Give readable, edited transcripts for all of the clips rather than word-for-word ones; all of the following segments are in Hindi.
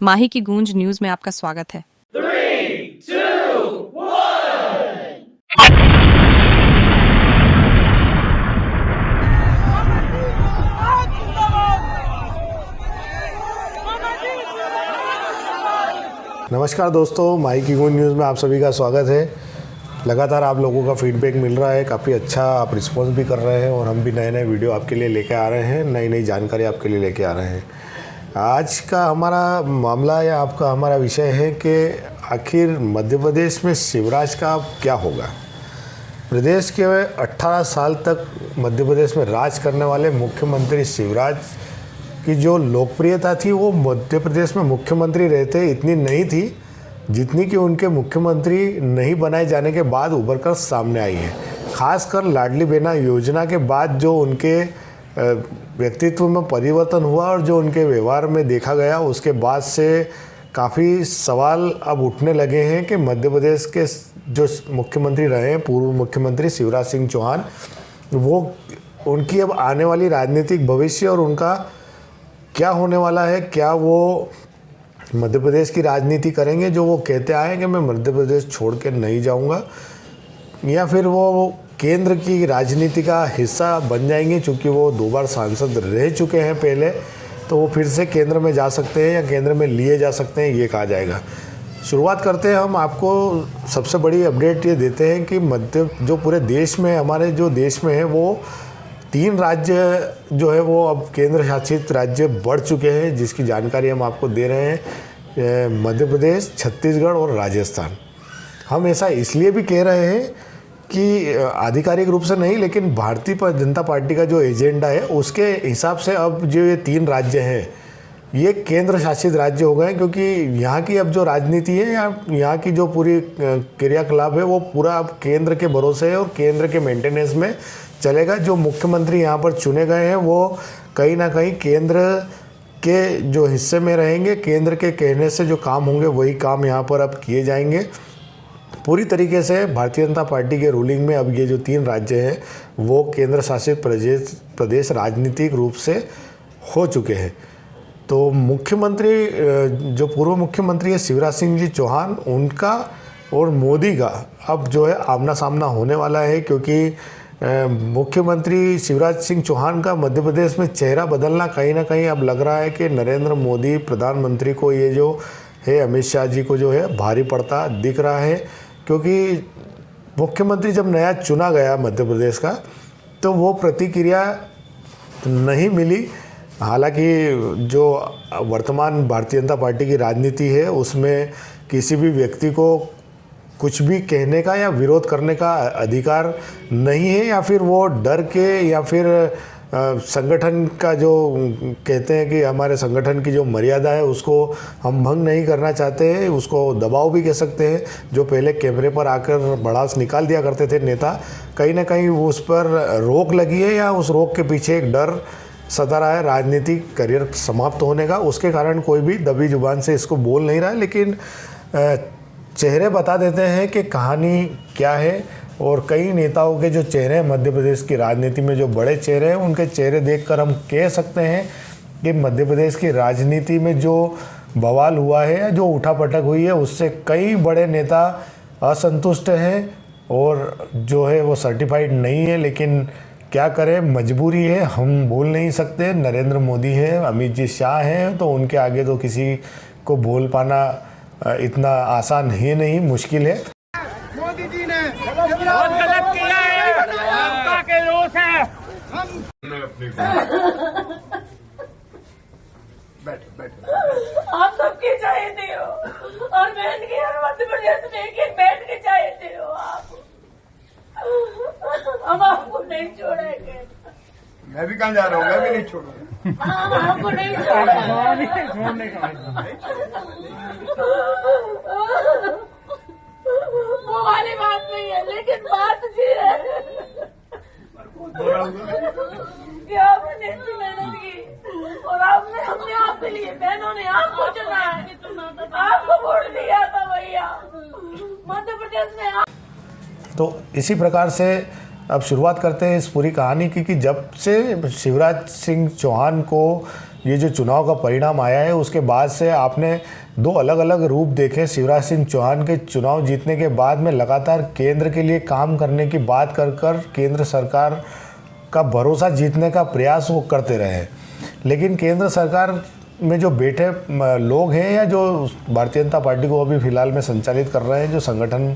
माही की गूंज न्यूज में आपका स्वागत है। 3, 2, 1। नमस्कार दोस्तों, माही की गूंज न्यूज़ में आप सभी का स्वागत है। लगातार आप लोगों का फीडबैक मिल रहा है, काफ़ी अच्छा आप रिस्पॉन्स भी कर रहे हैं और हम भी नए नए वीडियो आपके लिए लेके आ रहे हैं, नई नई जानकारी आपके लिए लेके आ रहे हैं। आज का हमारा मामला या आपका हमारा विषय है कि आखिर मध्य प्रदेश में शिवराज का क्या होगा। प्रदेश के 18 साल तक मध्य प्रदेश में राज करने वाले मुख्यमंत्री शिवराज की जो लोकप्रियता थी वो मध्य प्रदेश में मुख्यमंत्री रहते इतनी नहीं थी जितनी कि उनके मुख्यमंत्री नहीं बनाए जाने के बाद उभर कर सामने आई है। खासकर लाडली बहना योजना के बाद जो उनके व्यक्तित्व में परिवर्तन हुआ और जो उनके व्यवहार में देखा गया, उसके बाद से काफ़ी सवाल अब उठने लगे हैं कि मध्य प्रदेश के जो मुख्यमंत्री रहे हैं, पूर्व मुख्यमंत्री शिवराज सिंह चौहान, वो उनकी अब आने वाली राजनीतिक भविष्य और उनका क्या होने वाला है। क्या वो मध्य प्रदेश की राजनीति करेंगे, जो वो कहते आए कि मैं मध्य प्रदेश छोड़ के नहीं जाऊंगा, या फिर वो केंद्र की राजनीति का हिस्सा बन जाएंगे। चूँकि वो 2 बार सांसद रह चुके हैं पहले, तो वो फिर से केंद्र में जा सकते हैं या केंद्र में लिए जा सकते हैं, ये कहा जाएगा। शुरुआत करते हैं, हम आपको सबसे बड़ी अपडेट ये देते हैं कि जो पूरे देश में, हमारे जो देश में है, वो 3 राज्य जो है वो अब केंद्र शासित राज्य बढ़ चुके हैं, जिसकी जानकारी हम आपको दे रहे हैं। मध्य प्रदेश, छत्तीसगढ़ और राजस्थान। हम ऐसा इसलिए भी कह रहे हैं कि आधिकारिक रूप से नहीं, लेकिन भारतीय जनता पार्टी का जो एजेंडा है उसके हिसाब से अब जो ये 3 राज्य हैं ये केंद्र शासित राज्य हो गए, क्योंकि यहाँ की अब जो राजनीति है या यहाँ की जो पूरी क्रियाकलाप है वो पूरा अब केंद्र के भरोसे है और केंद्र के मेंटेनेंस में चलेगा। जो मुख्यमंत्री यहाँ पर चुने गए हैं वो कहीं ना कहीं केंद्र के जो हिस्से में रहेंगे, केंद्र के कहने से जो काम होंगे वही काम यहाँ पर अब किए जाएंगे। पूरी तरीके से भारतीय जनता पार्टी के रूलिंग में अब ये जो 3 राज्य हैं वो केंद्र शासित प्रदेश राजनीतिक रूप से हो चुके हैं। तो मुख्यमंत्री जो पूर्व मुख्यमंत्री है शिवराज सिंह जी चौहान, उनका और मोदी का अब जो है आमना सामना होने वाला है, क्योंकि मुख्यमंत्री शिवराज सिंह चौहान का मध्य प्रदेश में चेहरा बदलना कहीं ना कहीं अब लग रहा है कि नरेंद्र मोदी प्रधानमंत्री को, ये जो है अमित शाह जी को जो है भारी पड़ता दिख रहा है। क्योंकि मुख्यमंत्री जब नया चुना गया मध्य प्रदेश का, तो वो प्रतिक्रिया नहीं मिली। हालांकि जो वर्तमान भारतीय जनता पार्टी की राजनीति है उसमें किसी भी व्यक्ति को कुछ भी कहने का या विरोध करने का अधिकार नहीं है, या फिर वो डर के, या फिर संगठन का जो कहते हैं कि हमारे संगठन की जो मर्यादा है उसको हम भंग नहीं करना चाहते हैं, उसको दबाव भी कह सकते हैं। जो पहले कैमरे पर आकर भड़ास निकाल दिया करते थे नेता, कहीं ना कहीं उस पर रोक लगी है या उस रोक के पीछे एक डर सता रहा है राजनीतिक करियर समाप्त होने का। उसके कारण कोई भी दबी जुबान से इसको बोल नहीं रहा है, लेकिन चेहरे बता देते हैं कि कहानी क्या है। और कई नेताओं के जो चेहरे हैं मध्य प्रदेश की राजनीति में, जो बड़े चेहरे हैं, उनके चेहरे देखकर हम कह सकते हैं कि मध्य प्रदेश की राजनीति में जो बवाल हुआ है या जो उठापटक हुई है उससे कई बड़े नेता असंतुष्ट हैं और जो है वो सर्टिफाइड नहीं है। लेकिन क्या करें, मजबूरी है, हम बोल नहीं सकते। नरेंद्र मोदी हैं, अमित जी शाह हैं, तो उनके आगे तो किसी को बोल पाना इतना आसान है नहीं, मुश्किल है। मोदी जी ने बहुत गलत किया है, आपका के रोष है। आप सबके चाहते हो और बहन के हर मध्य प्रदेश में एक बैठ के चाहते हो आप। हम आपको नहीं छोड़ेंगे। मैं भी कहाँ जा रहा हूँ, मैं भी नहीं छोड़ूंगा। हम आपको नहीं छोड़ेंगे। वो वाली बात नहीं है, लेकिन बात ये है कि आपने इतनी मेहनत की और हमने आपके लिए, बहनों ने आपको चुना है, आपको वोट दिया था भैया मध्य प्रदेश में। तो इसी प्रकार से अब शुरुआत करते हैं इस पूरी कहानी की कि जब से शिवराज सिंह चौहान को ये जो चुनाव का परिणाम आया है उसके बाद से आपने दो अलग अलग रूप देखे। शिवराज सिंह चौहान के चुनाव जीतने के बाद में लगातार केंद्र के लिए काम करने की बात कर केंद्र सरकार का भरोसा जीतने का प्रयास वो करते रहे, लेकिन केंद्र सरकार में जो बैठे लोग हैं या जो भारतीय जनता पार्टी को अभी फ़िलहाल में संचालित कर रहे हैं, जो संगठन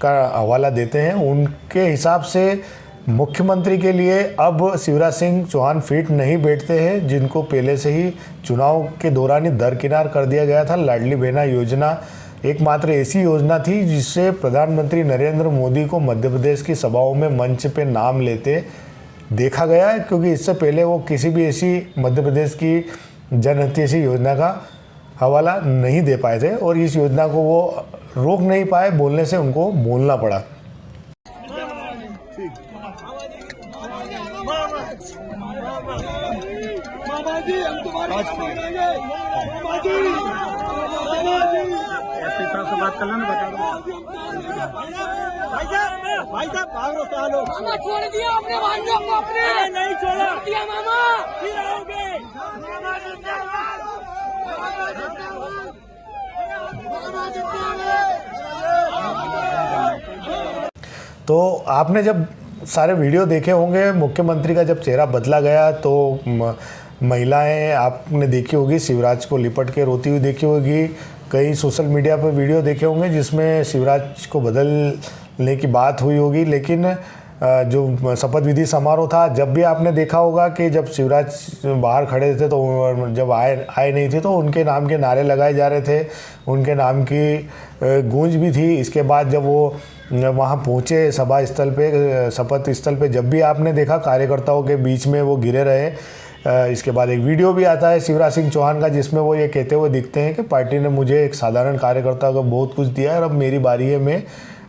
का हवाला देते हैं, उनके हिसाब से मुख्यमंत्री के लिए अब शिवराज सिंह चौहान फिट नहीं बैठते हैं, जिनको पहले से ही चुनाव के दौरान ही दरकिनार कर दिया गया था। लाडली बहना योजना एकमात्र ऐसी योजना थी जिससे प्रधानमंत्री नरेंद्र मोदी को मध्य प्रदेश की सभाओं में मंच पे नाम लेते देखा गया है, क्योंकि इससे पहले वो किसी भी ऐसी मध्य प्रदेश की जनहितैषी योजना का हवाला नहीं दे पाए थे और इस योजना को वो रोक नहीं पाए, बोलने से उनको बोलना पड़ा। भाई साहब भाग रहे सालो। मामा छोड़ दिया अपने भाइयों को, अपने नहीं छोड़ा दिया मामा, फिर आओगे। मामा जिंदाबाद, मामा जिंदाबाद, मामा जिंदाबाद। तो आपने जब सारे वीडियो देखे होंगे, मुख्यमंत्री का जब चेहरा बदला गया तो महिलाएं आपने देखी होगी शिवराज को लिपट के रोती हुई देखी होगी। कई सोशल मीडिया पर वीडियो देखे होंगे जिसमें शिवराज को बदलने की बात हुई होगी, लेकिन जो शपथ विधि समारोह था, जब भी आपने देखा होगा कि जब शिवराज बाहर खड़े थे तो जब आए नहीं थे तो उनके नाम के नारे लगाए जा रहे थे, उनके नाम की गूंज भी थी। इसके बाद जब वो वहाँ पहुँचे सभा स्थल पे, शपथ स्थल पे, जब भी आपने देखा कार्यकर्ताओं के बीच में वो गिरे रहे। इसके बाद एक वीडियो भी आता है शिवराज सिंह चौहान का जिसमें वो ये कहते हुए दिखते हैं कि पार्टी ने मुझे एक साधारण कार्यकर्ता को बहुत कुछ दिया है और अब मेरी बारी है, मैं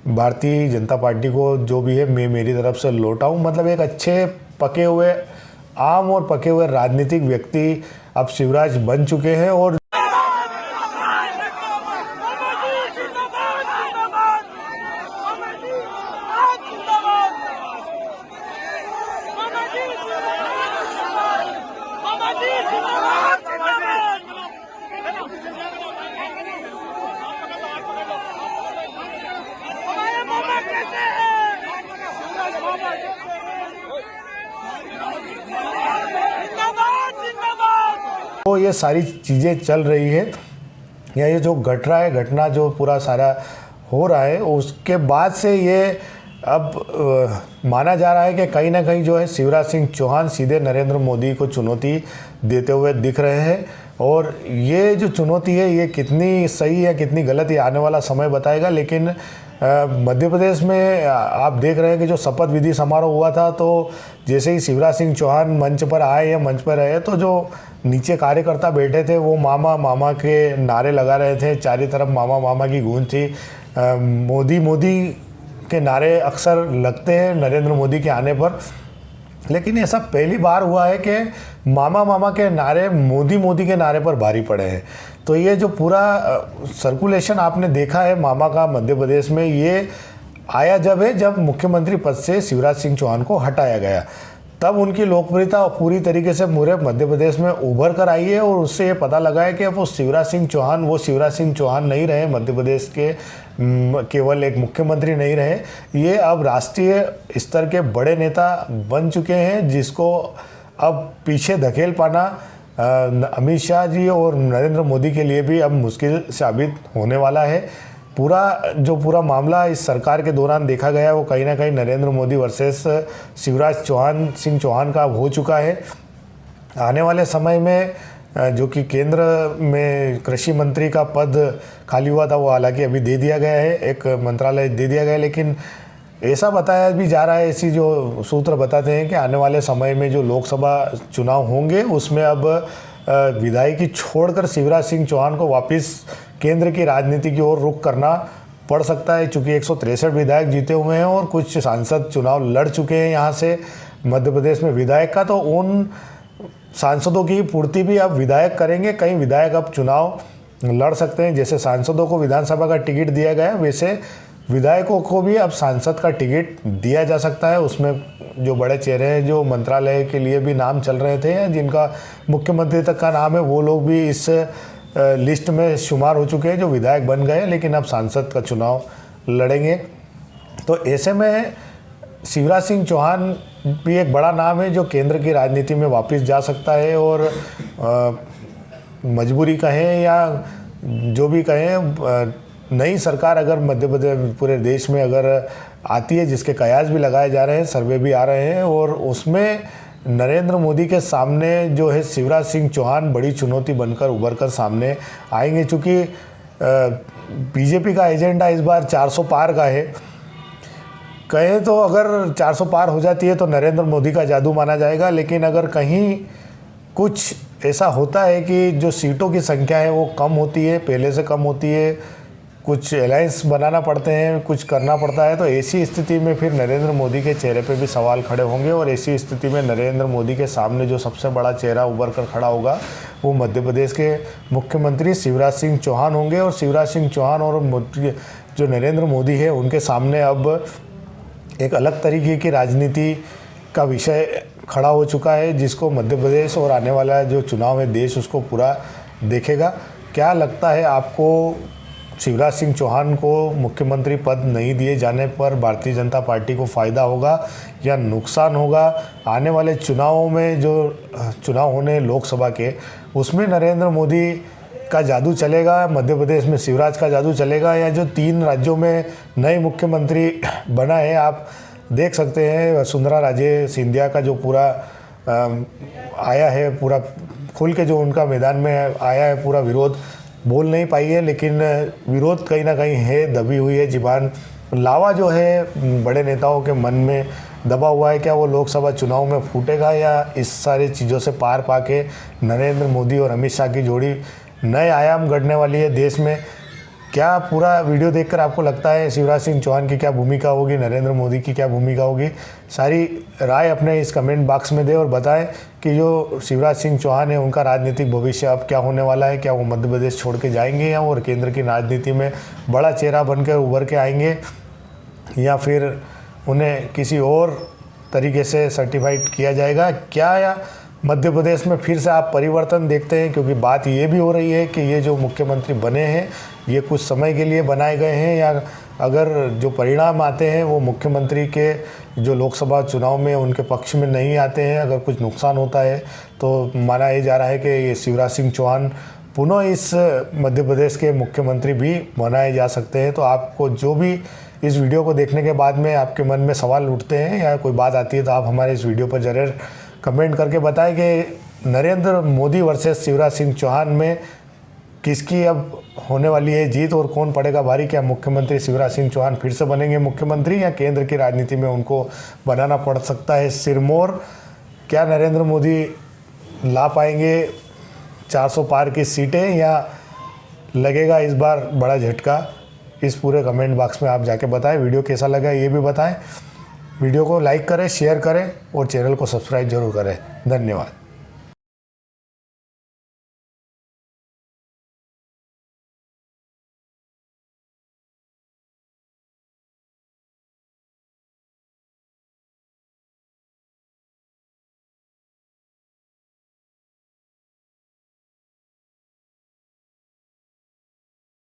भारतीय जनता पार्टी को जो भी है मैं मेरी तरफ से लौटाऊं। मतलब एक अच्छे पके हुए आम और पके हुए राजनीतिक व्यक्ति अब शिवराज बन चुके हैं और तो ये सारी चीज़ें चल रही है, या ये जो घट रहा है, घटना जो पूरा सारा हो रहा है, उसके बाद से ये अब माना जा रहा है कि कहीं ना कहीं जो है शिवराज सिंह चौहान सीधे नरेंद्र मोदी को चुनौती देते हुए दिख रहे हैं। और ये जो चुनौती है ये कितनी सही है कितनी गलत ये आने वाला समय बताएगा। लेकिन मध्य प्रदेश में आप देख रहे हैं कि जो शपथ विधि समारोह हुआ था, तो जैसे ही शिवराज सिंह चौहान मंच पर आए या मंच पर रहे तो जो नीचे कार्यकर्ता बैठे थे वो मामा मामा के नारे लगा रहे थे, चारों तरफ मामा मामा की गूंज थी। मोदी मोदी के नारे अक्सर लगते हैं नरेंद्र मोदी के आने पर, लेकिन ऐसा पहली बार हुआ है कि मामा मामा के नारे मोदी मोदी के नारे पर भारी पड़े हैं। तो ये जो पूरा सर्कुलेशन आपने देखा है मामा का मध्य प्रदेश में, ये आया जब मुख्यमंत्री पद से शिवराज सिंह चौहान को हटाया गया, तब उनकी लोकप्रियता पूरी तरीके से पूरे मध्य प्रदेश में उभर कर आई है। और उससे ये पता लगा है कि अब वो शिवराज सिंह चौहान नहीं रहे, मध्य प्रदेश के केवल एक मुख्यमंत्री नहीं रहे, ये अब राष्ट्रीय स्तर के बड़े नेता बन चुके हैं, जिसको अब पीछे धकेल पाना अमित शाह जी और नरेंद्र मोदी के लिए भी अब मुश्किल साबित होने वाला है। पूरा मामला इस सरकार के दौरान देखा गया वो कहीं ना कहीं नरेंद्र मोदी वर्सेस शिवराज सिंह चौहान का हो चुका है। आने वाले समय में जो कि केंद्र में कृषि मंत्री का पद खाली हुआ था वो हालांकि अभी दे दिया गया है, एक मंत्रालय दे दिया गया है, लेकिन ऐसा बताया भी जा रहा है, ऐसी जो सूत्र बताते हैं कि आने वाले समय में जो लोकसभा चुनाव होंगे उसमें अब विधायकी छोड़कर शिवराज सिंह चौहान को वापस केंद्र की राजनीति की ओर रुख करना पड़ सकता है, चूँकि 163 विधायक जीते हुए हैं और कुछ सांसद चुनाव लड़ चुके हैं यहाँ से मध्य प्रदेश में विधायक का, तो उन सांसदों की पूर्ति भी अब विधायक करेंगे। कई विधायक अब चुनाव लड़ सकते हैं, जैसे सांसदों को विधानसभा का टिकट दिया गया वैसे विधायकों को भी अब सांसद का टिकट दिया जा सकता है। उसमें जो बड़े चेहरे हैं जो मंत्रालय के लिए भी नाम चल रहे थे या जिनका मुख्यमंत्री तक का नाम है, वो लोग भी इस लिस्ट में शुमार हो चुके हैं जो विधायक बन गए, लेकिन अब सांसद का चुनाव लड़ेंगे। तो ऐसे में शिवराज सिंह चौहान भी एक बड़ा नाम है जो केंद्र की राजनीति में वापस जा सकता है और मजबूरी कहें या जो भी कहें, नई सरकार अगर मध्य प्रदेश पूरे देश में अगर आती है, जिसके कयास भी लगाए जा रहे हैं, सर्वे भी आ रहे हैं, और उसमें नरेंद्र मोदी के सामने जो है शिवराज सिंह चौहान बड़ी चुनौती बनकर उभर कर सामने आएंगे। चूँकि बीजेपी का एजेंडा इस बार 400 पार का है। कहें तो अगर 400 पार हो जाती है तो नरेंद्र मोदी का जादू माना जाएगा, लेकिन अगर कहीं कुछ ऐसा होता है कि जो सीटों की संख्या है वो कम होती है, पहले से कम होती है, कुछ अलायंस बनाना पड़ते हैं, कुछ करना पड़ता है, तो ऐसी स्थिति में फिर नरेंद्र मोदी के चेहरे पे भी सवाल खड़े होंगे। और ऐसी स्थिति में नरेंद्र मोदी के सामने जो सबसे बड़ा चेहरा उभर कर खड़ा होगा वो मध्य प्रदेश के मुख्यमंत्री शिवराज सिंह चौहान होंगे। और शिवराज सिंह चौहान और जो नरेंद्र मोदी है उनके सामने अब एक अलग तरीके की राजनीति का विषय खड़ा हो चुका है, जिसको मध्य प्रदेश और आने वाला जो चुनाव है देश उसको पूरा देखेगा। क्या लगता है आपको, शिवराज सिंह चौहान को मुख्यमंत्री पद नहीं दिए जाने पर भारतीय जनता पार्टी को फ़ायदा होगा या नुकसान होगा? आने वाले चुनावों में जो चुनाव होने लोकसभा के, उसमें नरेंद्र मोदी का जादू चलेगा, मध्य प्रदेश में शिवराज का जादू चलेगा, या जो 3 राज्यों में नए मुख्यमंत्री बना है, आप देख सकते हैं वसुंधरा राजे सिंधिया का जो पूरा आया है, पूरा खुल के जो उनका मैदान में आया है, पूरा विरोध बोल नहीं पाई है, लेकिन विरोध कहीं ना कहीं है, दबी हुई है ज़ुबान। लावा जो है बड़े नेताओं के मन में दबा हुआ है, क्या वो लोकसभा चुनाव में फूटेगा या इस सारी चीज़ों से पार पाके नरेंद्र मोदी और अमित शाह की जोड़ी नए आयाम गढ़ने वाली है देश में? क्या पूरा वीडियो देखकर आपको लगता है शिवराज सिंह चौहान की क्या भूमिका होगी, नरेंद्र मोदी की क्या भूमिका होगी? सारी राय अपने इस कमेंट बॉक्स में दें और बताएं कि जो शिवराज सिंह चौहान है उनका राजनीतिक भविष्य अब क्या होने वाला है। क्या वो मध्य प्रदेश छोड़ के जाएंगे या और केंद्र की राजनीति में बड़ा चेहरा बनकर उभर के आएंगे, या फिर उन्हें किसी और तरीके से सर्टिफाइड किया जाएगा? क्या या मध्य प्रदेश में फिर से आप परिवर्तन देखते हैं? क्योंकि बात ये भी हो रही है कि ये जो मुख्यमंत्री बने हैं ये कुछ समय के लिए बनाए गए हैं, या अगर जो परिणाम आते हैं वो मुख्यमंत्री के जो लोकसभा चुनाव में उनके पक्ष में नहीं आते हैं, अगर कुछ नुकसान होता है तो माना ये जा रहा है कि ये शिवराज सिंह चौहान पुनः इस मध्य प्रदेश के मुख्यमंत्री भी बनाए जा सकते हैं। तो आपको जो भी इस वीडियो को देखने के बाद में आपके मन में सवाल उठते हैं या कोई बात आती है तो आप हमारे इस वीडियो पर ज़रूर कमेंट करके बताएं कि नरेंद्र मोदी वर्सेस शिवराज सिंह चौहान में किसकी अब होने वाली है जीत और कौन पड़ेगा भारी? क्या मुख्यमंत्री शिवराज सिंह चौहान फिर से बनेंगे मुख्यमंत्री, या केंद्र की राजनीति में उनको बनाना पड़ सकता है सिरमौर? क्या नरेंद्र मोदी ला पाएंगे 400 पार की सीटें, या लगेगा इस बार बड़ा झटका? इस पूरे कमेंट बॉक्स में आप जाके बताएं। वीडियो कैसा लगा ये भी बताएं। वीडियो को लाइक करें, शेयर करें और चैनल को सब्सक्राइब जरूर करें। धन्यवाद।